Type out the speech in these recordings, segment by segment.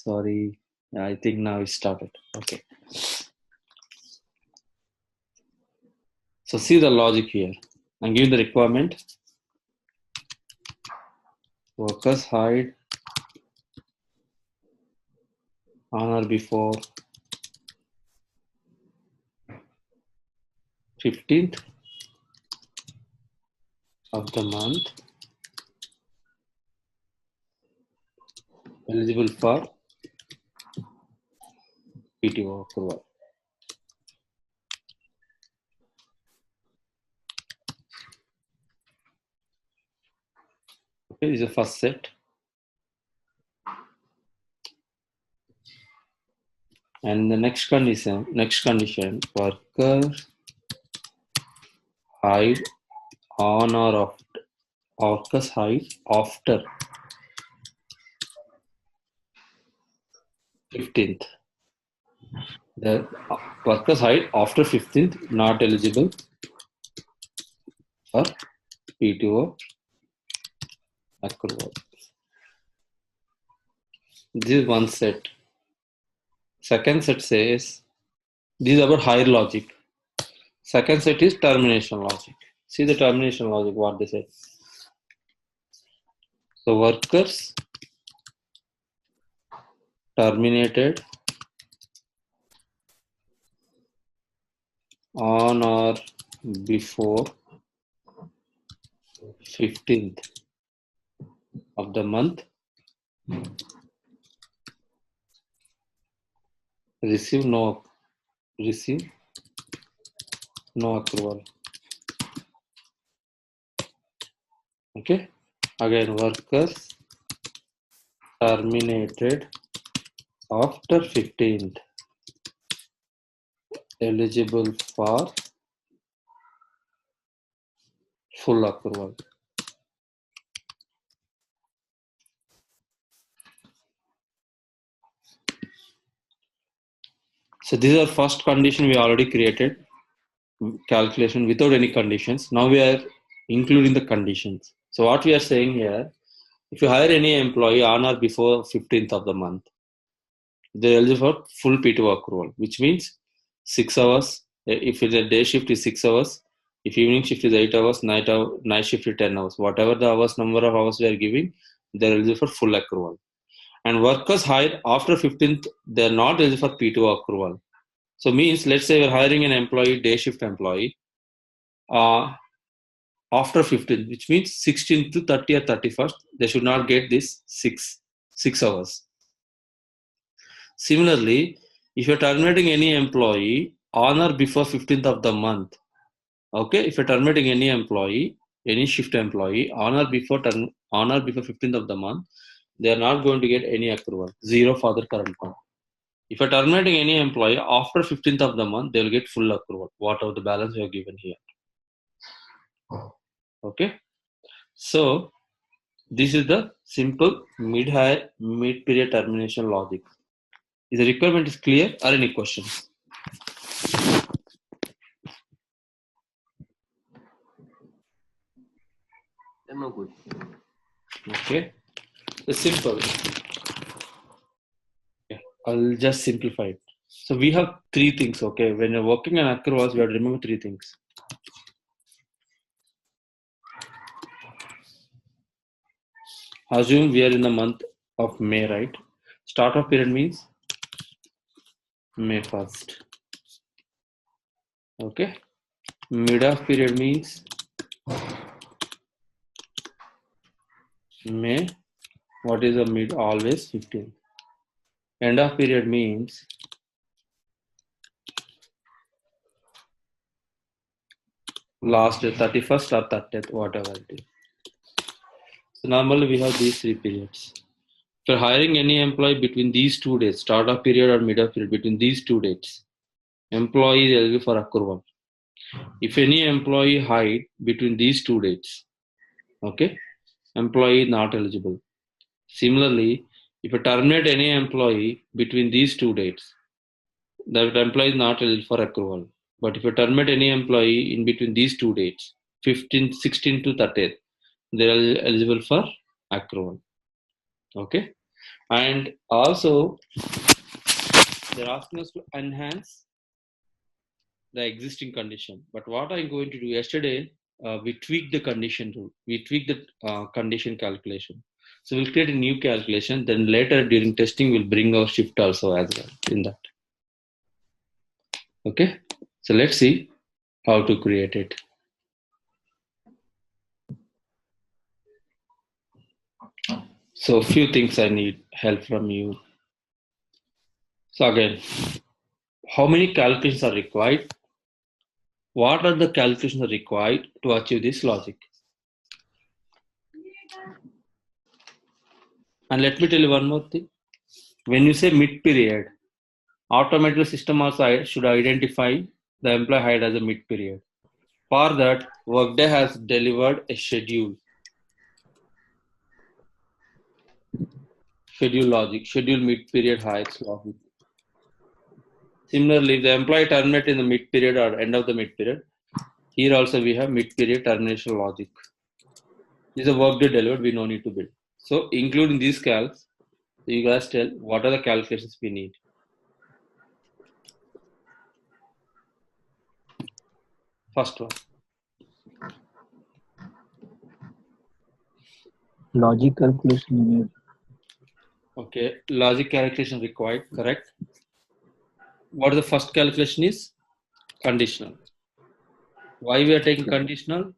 sorry. I think now it started. Okay. So see the logic here. I'm giving the requirement. Workers hide on or before 15th of the month, eligible for PTO approval. Okay, this is the first set. And the next condition, worker hide on or after, workers hide after 15th. The workers hide after 15th, not eligible for PTO approval. This is one set. Second set says, this is about higher logic. Second set is termination logic. See the termination logic, what they said. So workers terminated on or before 15th of the month receive no approval. Okay, again workers terminated after 15th eligible for full approval. So this is our first condition we already created, calculation without any conditions. Now we are including the conditions. So what we are saying here, if you hire any employee on or before 15th of the month, they are eligible for full PTO approval, which means 6 hours. If it's a day shift is 6 hours. If evening shift is 8 hours, night shift is 10 hours. Whatever the hours, number of hours we are giving, they are eligible for full approval. And workers hired after 15th, they are not eligible for PTO approval. So means, let's say we're hiring an employee, day shift employee, after 15th, which means 16th to 30th or 31st, they should not get this 6 hours. Similarly, if you're terminating any employee on or before 15th of the month, okay, if you're terminating any employee, any shift employee on or before 15th of the month, they are not going to get any approval, 0 for the current month. If you're terminating any employee after 15th of the month, they will get full approval, whatever the balance you have given here. Okay, so this is the simple mid-period termination logic. Is the requirement is clear or any questions? No good. Okay, it's simple. Yeah, I'll just simplify it. So we have 3 things. Okay, when you're working on accruals, we have to remember 3 things. Assume we are in the month of May, right? Start of period means May 1st. Okay, mid of period means May. What is the mid? Always 15th. End of period means last 31st or 30th, whatever it is. So normally we have these 3 periods. If you're hiring any employee between these 2 dates, start of period or mid of period, between these 2 dates, employee is eligible for approval. If any employee hide between these 2 dates, okay, employee is not eligible. Similarly, if you terminate any employee between these 2 dates, that employee is not eligible for approval. But if you terminate any employee in between these 2 dates, 15th, 16th to 30th, they are eligible for approval. Okay. And also, they're asking us to enhance the existing condition. But what I'm going to do yesterday, we tweaked the condition rule. We tweaked the condition calculation. So we'll create a new calculation. Then later during testing, we'll bring our shift also as well in that. Okay. So let's see how to create it. So a few things I need help from you. So again, how many calculations are required? What are the calculations are required to achieve this logic? And let me tell you one more thing. When you say mid-period, automatically system also should identify the employee hired as a mid-period. For that, Workday has delivered a schedule logic, schedule mid-period hires logic. Similarly, if the employee terminated in the mid-period or end of the mid-period, here also we have mid-period termination logic. This is a Workday delivered, we no need to build. So including these calcs, you guys tell what are the calculations we need. First one. Logic calculation you need. Okay, logic calculation required, correct? What the first calculation is? Conditional. Why we are taking conditional?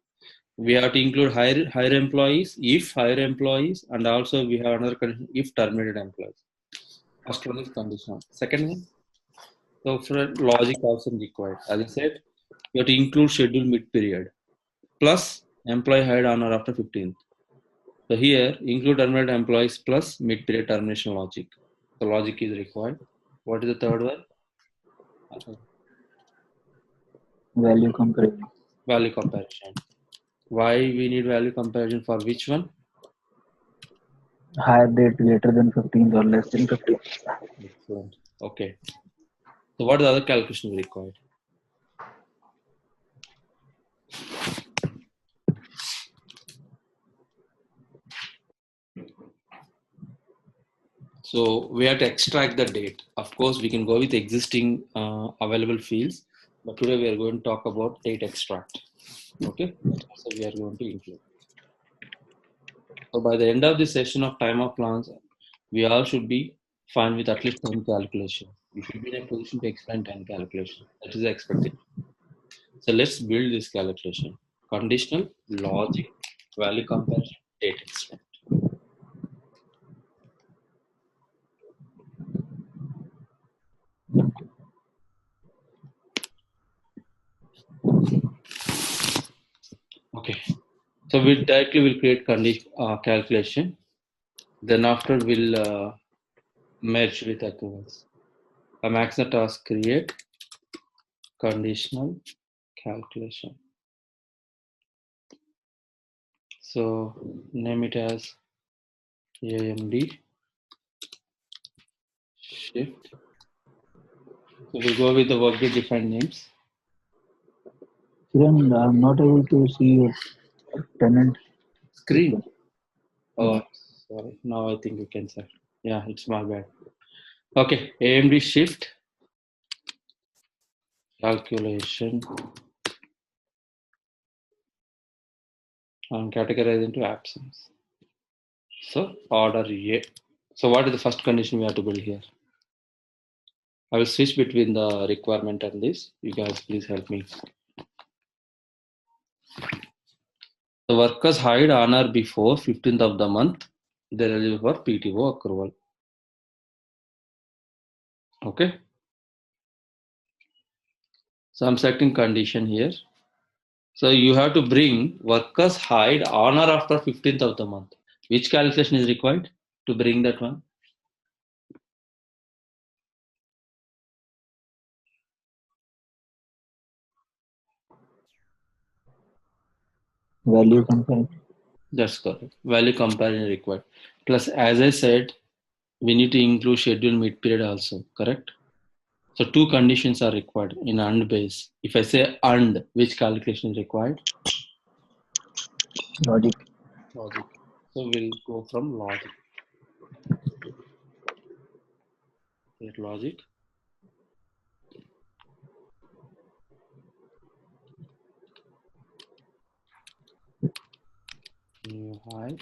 We have to include higher employees, if higher employees, and also we have another condition if terminated employees. First one is conditional. Second one, so for logic also required. As I said, you have to include schedule mid-period plus employee hired on or after 15th. So here, include terminated employees plus mid-period termination logic. The logic is required. What is the third one? Value comparison. Value comparison. Why we need value comparison for which one? Hire date greater than 15th or less than 15th. Excellent. Okay. So what are the other calculations required? So we have to extract the date. Of course, we can go with existing available fields, but today we are going to talk about date extract. Okay, so we are going to include. So by the end of the session of time of plans, we all should be fine with at least 10 calculations. You should be in a position to explain 10 calculations. That is the expectation. So let's build this calculation. Conditional, logic, value comparison, date extract. Okay, so we directly will create calculation. Then after we'll merge with accruals. I'm asking the task create conditional calculation. So name it as AMD shift. So we'll go with the Workday defined names. Kiran, I'm not able to see your tenant Screen. Oh, sorry. Now I think you can say. Yeah, it's my bad. Okay, AMD shift calculation and categorize into absence. So order A. So what is the first condition we have to build here? I will switch between the requirement and this. You guys please help me. The workers hired on or before 15th of the month, they're eligible for PTO accrual. Okay. So I'm setting condition here. So you have to bring workers hired on or after 15th of the month. Which calculation is required to bring that one? value comparison. That's correct. Value comparison required. Plus, as I said, we need to include schedule mid-period also, correct? So two conditions are required in AND base. If I say AND, which calculation is required? Logic. Logic. So we'll go from logic. Create logic. New hire.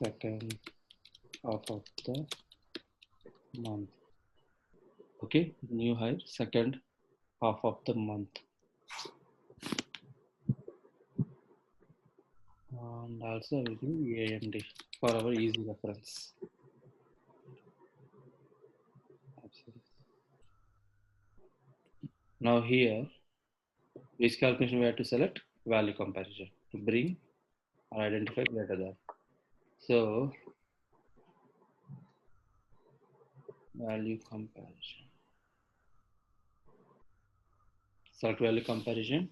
Second half of the month. Okay, new hire, second half of the month. And also we do AMD for our easy reference. Now here, which calculation we have to select? Value comparison to bring or identify greater than. So value comparison. Select value comparison.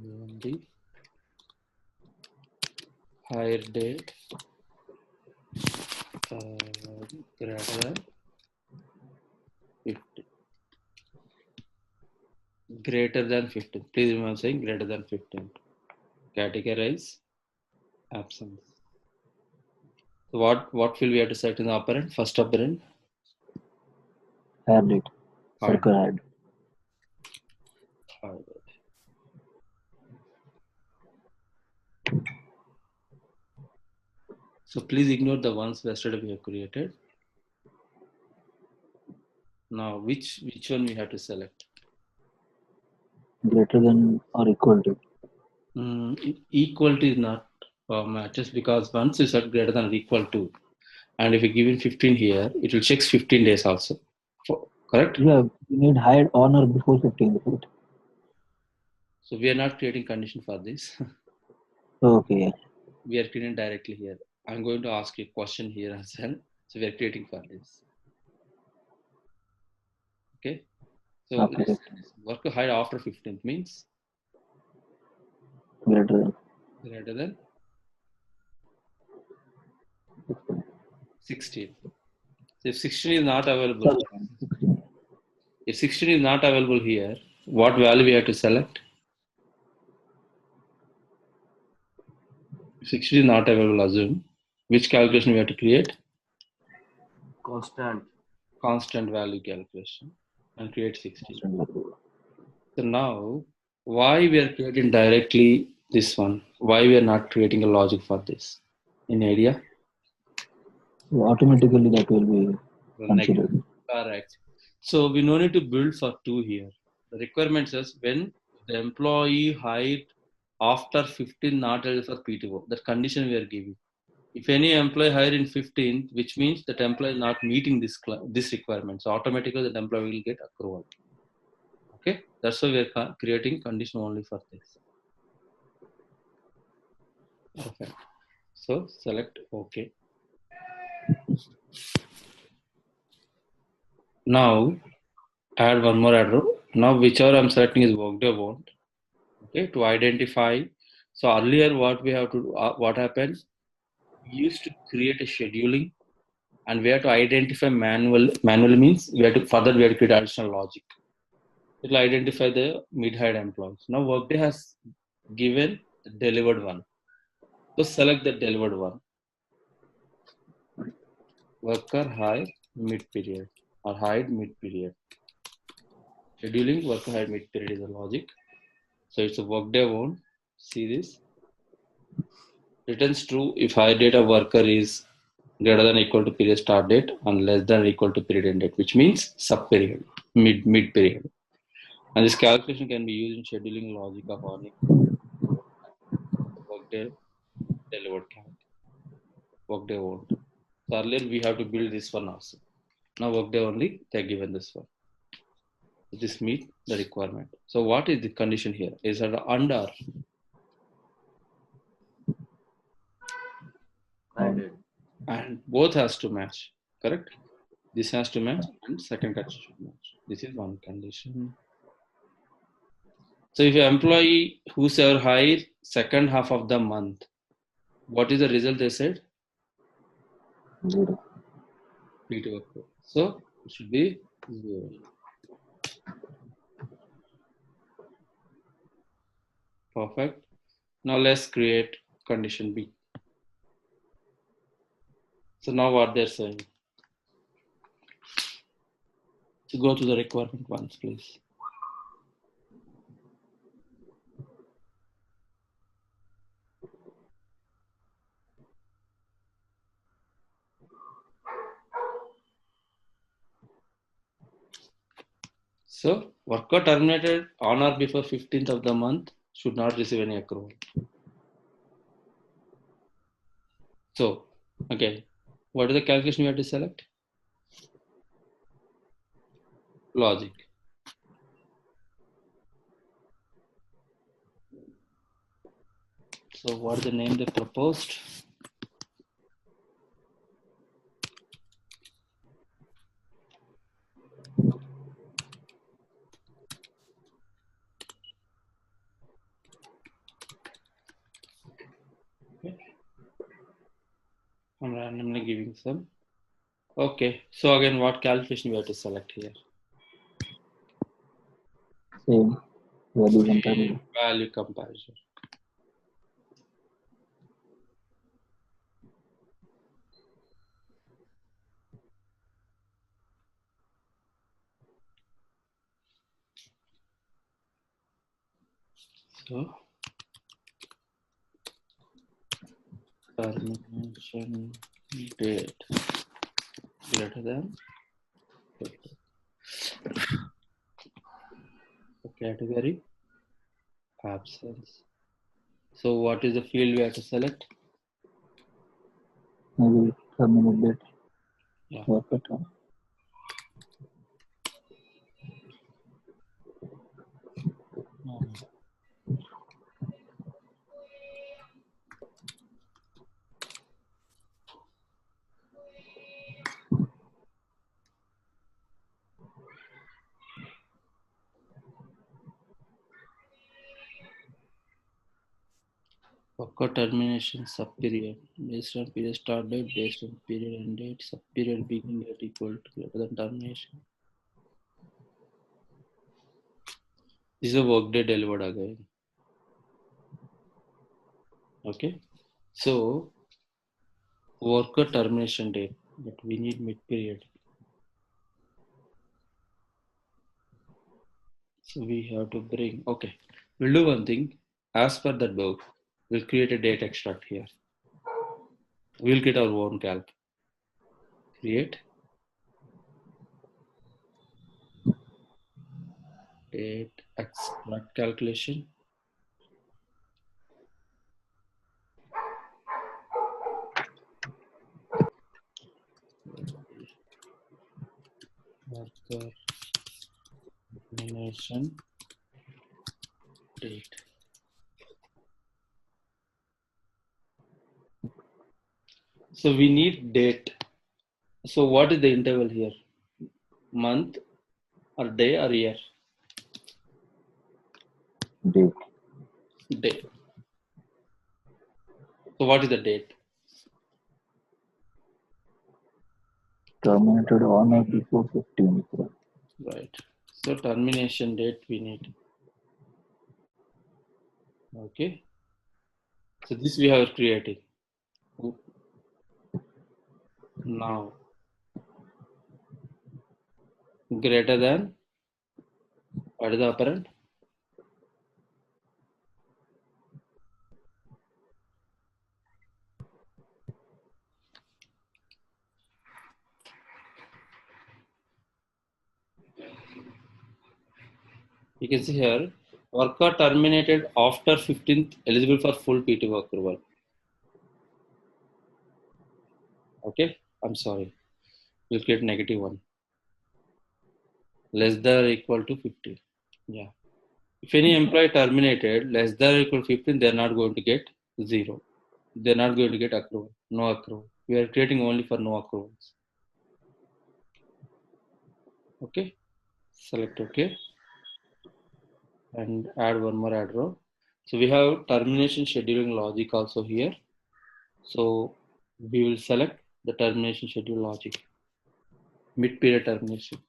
AMD hire date greater than 50. Greater than 15. Please remember saying greater than 15. Categorize absence. So what field we have to select in the operand? First operand. Hire date. Hire Circle hired. Hire date. So please ignore the ones yesterday we have created. Now which one we have to select? Greater than or equal to. Equal to is not matches because once you set greater than or equal to, and if you give in 15 here, it will check 15 days also. Correct? Yeah, you need hired on or before 15, right? So we are not creating condition for this. Okay, yeah. We are creating directly here. I'm going to ask you a question here as well. So we are creating for this. Okay. So Okay. work to hide after 15th means Greater than 16. So if 16 is not available, than 16. if 16 is not available here, what value we have to select? If 16 is not available, assume which calculation we have to create? Constant value calculation and create 16. So now, why we are creating directly this one? Why we are not creating a logic for this? Any idea? So automatically that will be Negative. considered. Correct. So we no need to build for 2 here. The requirement says when the employee hired after 15 not eligible for PTO, that condition we are giving. If any employee hired in 15th, which means that employee is not meeting this requirement, so automatically that employee will get approval. Okay, that's why we are creating condition only for this. Perfect. So select OK. Now add one more arrow. Now whichever I'm selecting is workday bound. Okay, to identify. So earlier what we have to do, what happened? We used to create a scheduling, and we have to identify manual means we have to create additional logic. It will identify the mid-hired employees. Now Workday has given the delivered one. So select the delivered one. Worker hire mid-period or hired mid-period. Scheduling worker hired mid-period is the logic. So it's a Workday one. See this. Returns true if hire date of worker is greater than or equal to period start date and less than or equal to period end date, which means sub-period, mid-period. And this calculation can be used in scheduling logic of earning Workday delivered count. Workday won't. So earlier we have to build this one also. Now Workday only, they're given this one. This meet the requirement. So what is the condition here? Is it under? And both has to match, correct? This has to match and second condition should match. This is one condition. So if your employee who's ever hired second half of the month, what is the result they said? 0. PTO. So it should be 0. Perfect. Now let's create condition B. So now what they're saying. So go to the requirement once, please. So worker terminated on or before 15th of the month should not receive any accrual. So again, what is the calculation we have to select? Logic. So what is the name they proposed? Okay. I'm randomly giving some. Okay, so again, what calculation we have to select here? Same value comparison. Value comparison. So termination date greater than 50. Category absence. So what is the field we have to select? Maybe terminate date. Yeah. Worker term. Worker termination subperiod based on period start date, based on period end date, subperiod beginning date equal to greater than termination. This is a workday delivered again. Okay, so worker termination date, but we need mid period. So we have to bring, okay, we'll do one thing. As per that book, we'll create a date extract here. We'll get our own calc. Create date extract calculation. Worker termination date. So we need date. So what is the interval here? Month or day or year? Date. Day. So what is the date? Terminated on or before 15th. Right. So termination date we need. Okay. So this we have created. Now greater than, what is the operand? You can see here, worker terminated after 15th eligible for full PTO approval. Okay, I'm sorry. We'll get -1. Less than or equal to 15. Yeah. If any employee terminated less than or equal to 15, they're not going to get 0. They're not going to get accrual. No accrual. We are creating only for no accruals. Okay. Select OK. And add one more add row. So we have termination scheduling logic also here. So we will select the termination schedule logic. Mid-period termination.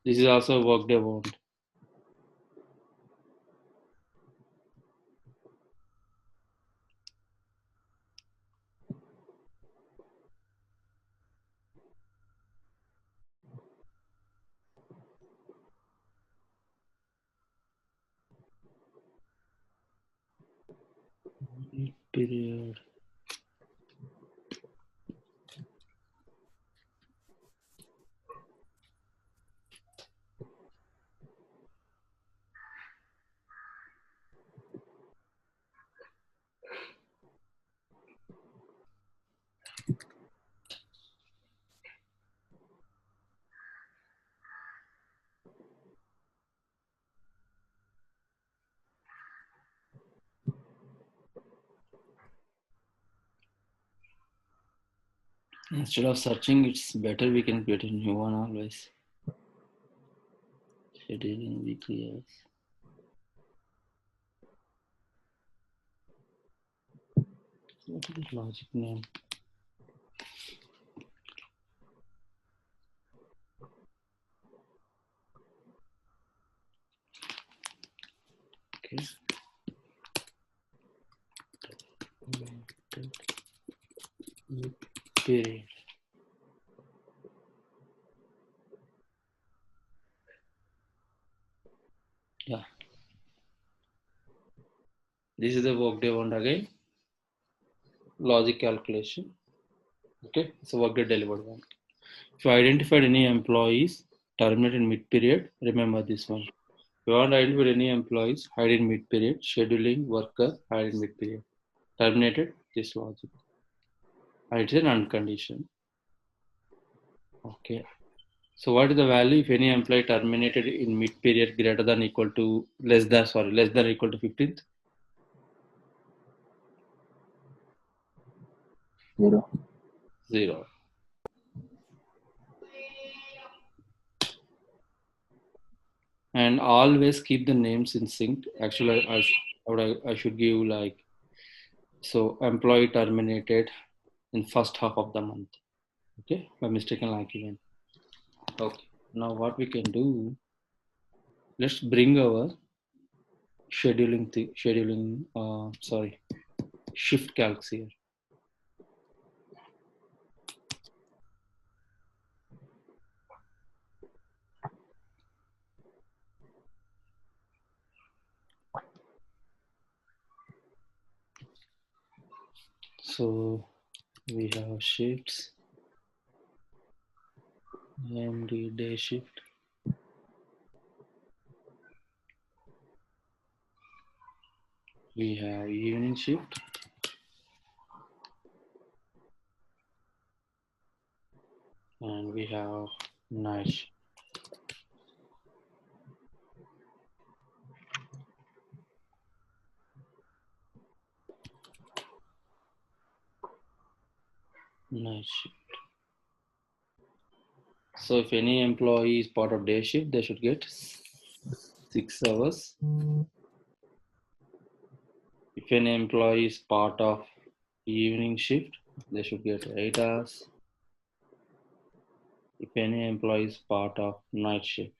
This is also a workday bound. period. Instead of searching, it's better we can create a new one always. Scheduling weekly hours. What is the logic name? Okay. Period. Yeah. This is the workday one again. Logic calculation. Okay. So workday delivered one. If you identified any employees terminated mid-period, remember this one. If you want to identify any employees, hide in mid-period, scheduling worker, hide in mid-period. Terminated, this logic. And it's an uncondition. Okay. So what is the value if any employee terminated in mid-period greater than equal to less than or equal to 15th? 0. 0. And always keep the names in sync. Actually, I should give like, so employee terminated in first half of the month. Okay, by mistaken like event. Okay, now what we can do, let's bring our shift calcs here. So we have shifts, AMD day shift, we have evening shift, and we have night shift. Night shift. So if any employee is part of day shift, they should get 6 hours. If any employee is part of evening shift, they should get 8 hours. If any employee is part of night shift,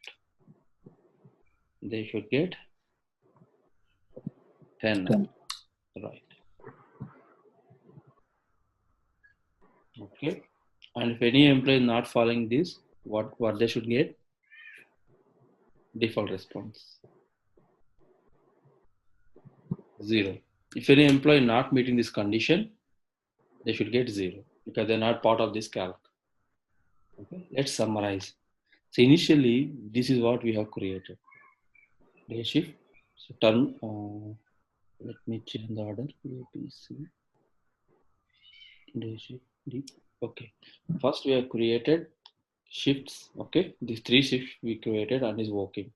they should get 10 hours. Right. Okay. And if any employee is not following this, what they should get? Default response 0. If any employee not meeting this condition, they should get 0 because they're not part of this calc. Okay. Let's summarize. So initially, this is what we have created. Day shift. So term. Let me change the order. A, B, C. Day shift. D. Okay. First, we have created shifts. Okay. These 3 shifts we created and is working.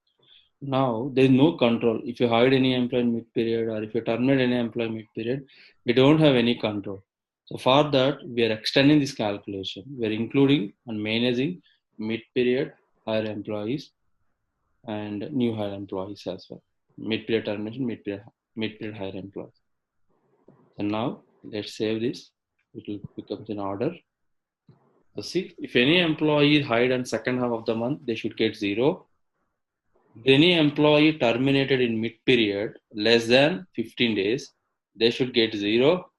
Now there is no control. If you hide any employee in mid-period or if you terminate any employee mid-period, we don't have any control. So for that, we are extending this calculation. We are including and managing mid-period hire employees and new hire employees as well. Mid-period termination, mid-period hire employees. And now let's save this. It will become in order. So see, if any employee is hired on second half of the month, they should get 0. If any employee terminated in mid-period less than 15 days, they should get 0.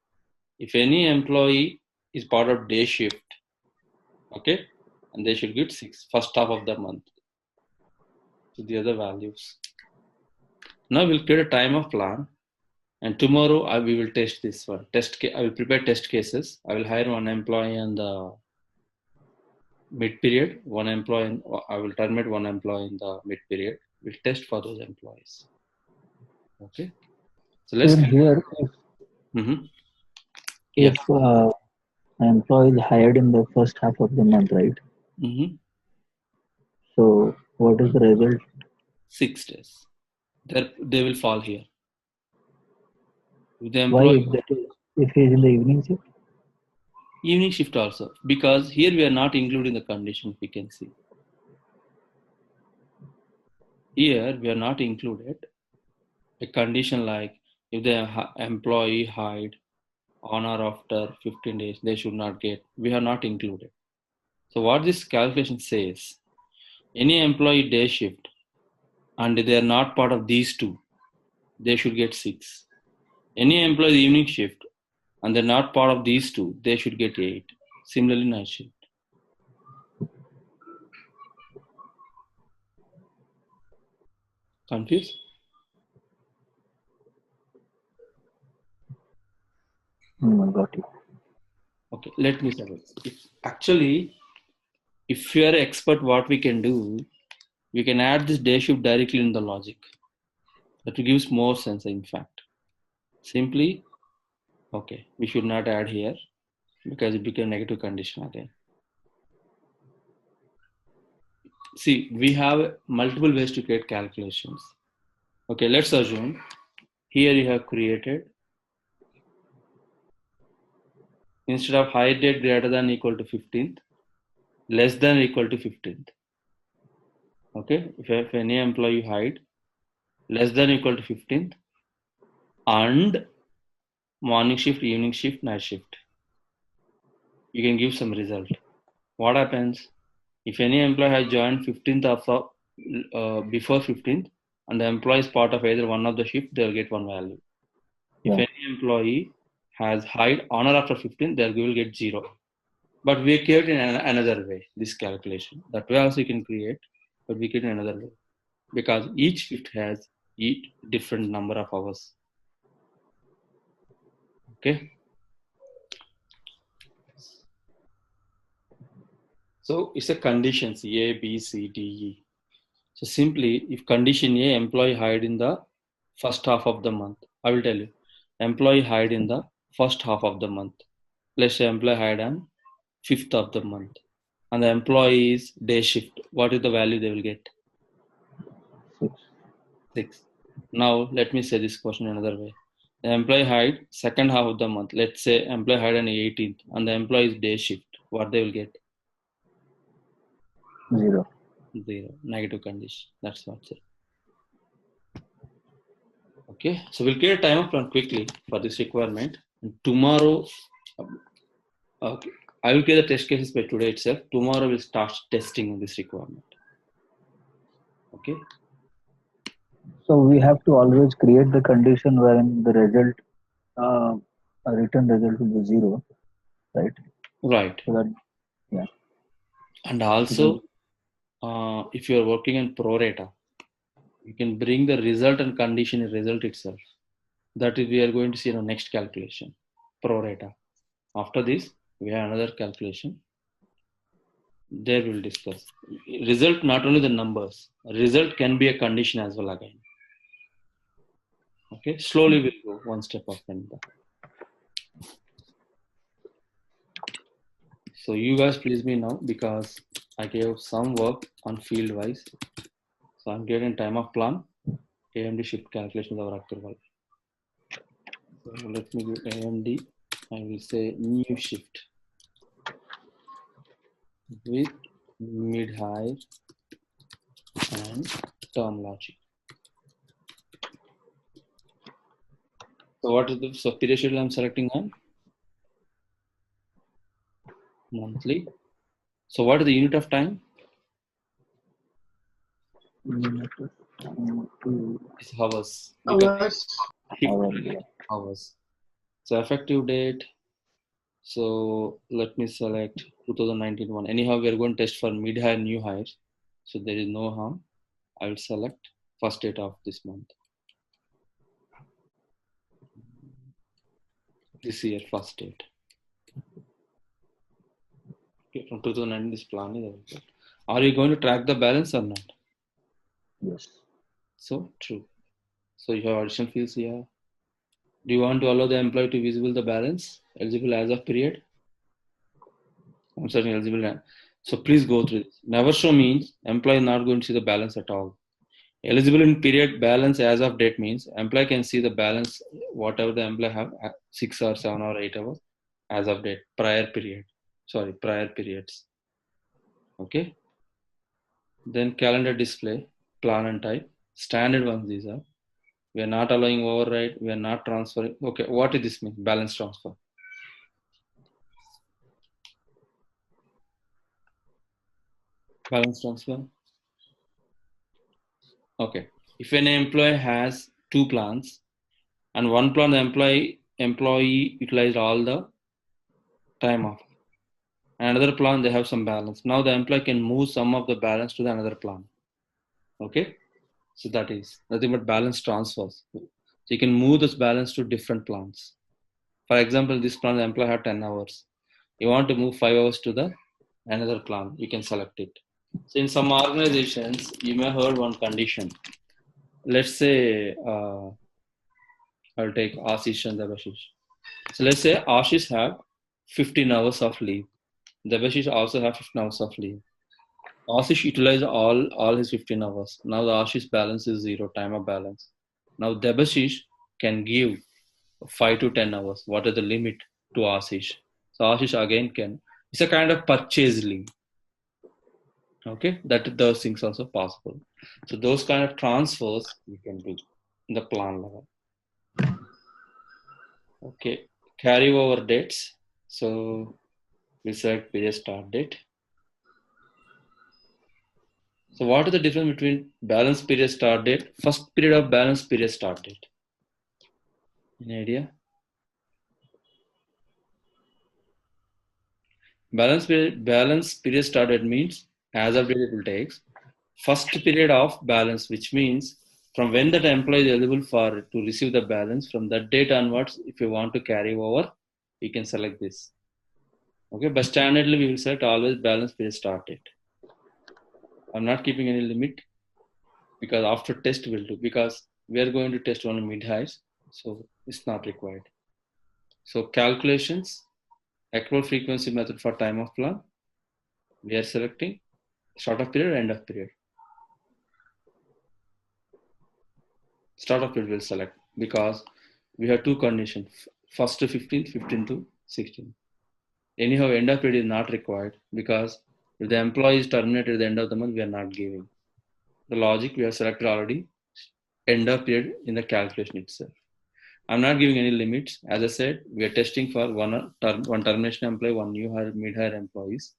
If any employee is part of day shift, okay, and they should get 6, first half of the month. So the other values. Now we'll create a time of plan. And tomorrow we will test this one. I will prepare test cases. I will hire one employee in the mid period, one employee. I will terminate one employee in the mid period. We'll test for those employees. Okay. So let's. Even here, Mhm. Yeah. if an employee is hired in the first half of the month, right? Mhm. So what is the result? 6 days. They will fall here. If the Why employee if that is if he is in the evening shift? evening shift also, because here we are not including the condition. We can see here we are not included a condition like if the employee hired on or after 15 days, they should not get. We have not included. So what this calculation says, any employee day shift and they are not part of these two, they should get 6. Any employee evening shift and they're not part of these two, they should get 8. Similarly, night shift. Confused? Got it. Okay, let me say it. Actually, if you are an expert, what we can do, we can add this day shift directly in the logic. That gives more sense, in fact. Simply, okay, we should not add here because it became negative condition again. See, we have multiple ways to create calculations. Okay, let's assume here you have created, instead of hire date greater than equal to 15th, less than equal to 15th. Okay, if any employee hired less than equal to 15th and morning shift, evening shift, night shift, you can give some result. What happens if any employee has joined 15th of before 15th and the employee is part of either one of the shift, they'll get one value. If Yeah. any employee has hired on or after 15th, they will get 0. But we create in another way this calculation. That way also you can create, but we create in another way because each shift has each different number of hours. Okay. So it's a conditions A, B, C, D, E. So simply, if condition A, employee hired in the first half of the month, I will tell you, employee hired in the first half of the month. Let's say employee hired on 5th of the month, and the employee is day shift. What is the value they will get? 6. 6. Now let me say this question another way. The employee hired second half of the month. Let's say employee hired on 18th, and the employee is day shift. What they will get? 0. 0. Negative condition. That's what's it. Okay, so we'll create a timer plan quickly for this requirement. And tomorrow, okay, I will create the test cases by today itself. Tomorrow we'll start testing this requirement. Okay. So we have to always create the condition when the result, a return result will be 0, right? Right. So that, yeah. And Because also, if you are working in prorata, you can bring the result and condition in result itself. That is, we are going to see in our next calculation, prorata. After this, we have another calculation. There we'll discuss. Result, not only the numbers, result can be a condition as well again. Okay, slowly we'll go one step up and down. So you guys please me now because I gave some work on field wise. So I'm getting time of plan, AMD shift calculation of Agarwal. So let me do AMD. I will say new shift with mid-high and term logic. So what is the period schedule I'm selecting on? Monthly. So what is the unit of time? It's hours. Because hours. So effective date. So let me select 2019 one. Anyhow, we are going to test for mid-high and new highs. So there is no harm. I will select first date of this month. this year first date. Okay, from 2009 this plan is available. Are you going to track the balance or not? Yes. So true. So you have additional fields here. Do you want to allow the employee to visible the balance eligible as of period? I'm certain eligible. So please go through this. Never show means employee not going to see the balance at all. Eligible in period balance as of date means employee can see the balance whatever the employee have 6 or 7 or 8 hours as of date prior periods. Okay. Then calendar display, plan and type. Standard ones these are. We are not allowing override. We are not transferring. Okay, what does this mean? Balance transfer. Balance transfer. Okay. If an employee has 2 plans and one plan the employee utilized all the time off. Another plan they have some balance. Now the employee can move some of the balance to the another plan. Okay. So that is nothing but balance transfers. So you can move this balance to different plans. For example, this plan the employee had 10 hours. You want to move 5 hours to the another plan. You can select it. So in some organizations, you may have heard one condition. Let's say I'll take Ashish and Debashish. So let's say Ashish have 15 hours of leave. Debashish also have 15 hours of leave. Ashish utilized all his 15 hours. Now the Ashish balance is 0, time of balance. Now Debashish can give 5 to 10 hours. What is the limit to Ashish? So Ashish again can. It's a kind of purchase leave. Okay, that those things also possible. So those kind of transfers you can do in the plan level. Okay, carry over dates. So we select period start date. So what is the difference between balance period start date, first period of balance period start date? Any idea? Balance period start date means as of date it will take first period of balance, which means from when that employee is eligible for to receive the balance, from that date onwards, if you want to carry over, you can select this. Okay, but standardly we will select always balance period start date. I'm not keeping any limit because after test we'll do, because we are going to test only mid highs, so it's not required. So calculations, accrual frequency method for time of plan. We are selecting start of period, end of period. Start of period will select because we have 2 conditions. First to 15th, 15 to 16. Anyhow, end of period is not required because if the employee is terminated at the end of the month, we are not giving. The logic we have selected already, end of period in the calculation itself. I'm not giving any limits. As I said, we are testing for one termination employee, one new hire, mid-hire employees.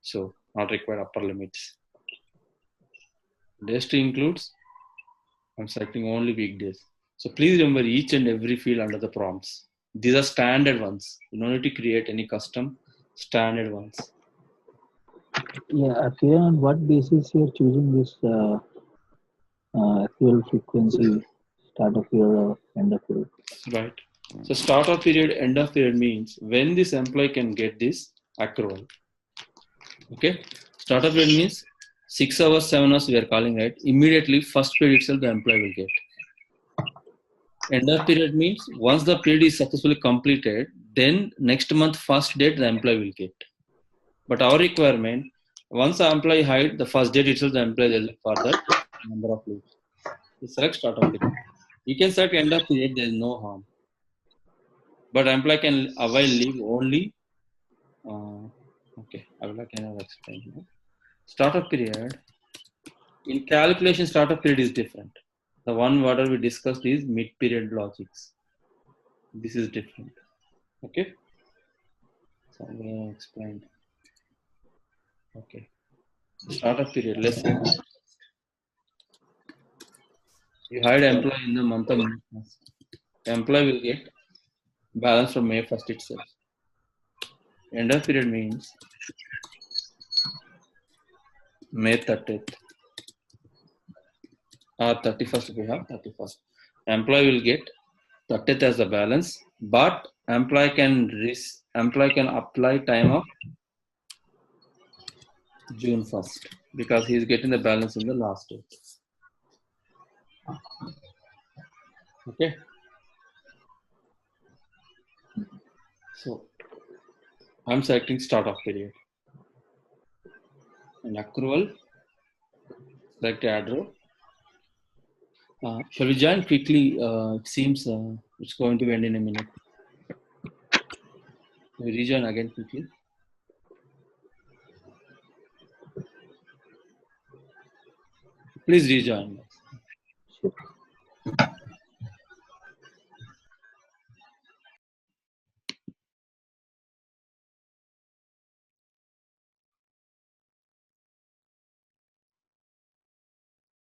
So not required upper limits. Days to includes, I'm selecting only weekdays. So please remember each and every field under the prompts. These are standard ones. You don't need to create any custom, standard ones. Yeah, Kiran, on what basis you are choosing this actual frequency, start of year or end of year? Right. So start of period, end of period means when this employee can get this accrual. Okay. Start of period means 6 hours, 7 hours we are calling it. Immediately first period itself the employee will get. End of period means once the period is successfully completed, then next month first date the employee will get. But our requirement, once the employee hired, the first date itself the employee is for that number of leaves. You select start of period. You can select end of period, there is no harm. But employee can avail leave only. Okay, I will explain here. Start of period. In calculation, start of period is different. The one whatever we discussed is mid-period logics. This is different. Okay. So I'm going to explain. Okay. Start of period. Let's say you hired employee in the month of May 1st. Employee will get balance from May 1st itself. End of period means May 30th or 31st. We have 31st. Employee will get 30th as the balance, but employee can apply time of June 1st because he is getting the balance in the last day. Okay. So I'm selecting start of period. And accrual, select add row. Shall we join quickly? It seems it's going to end in a minute. We rejoin again quickly. Please rejoin.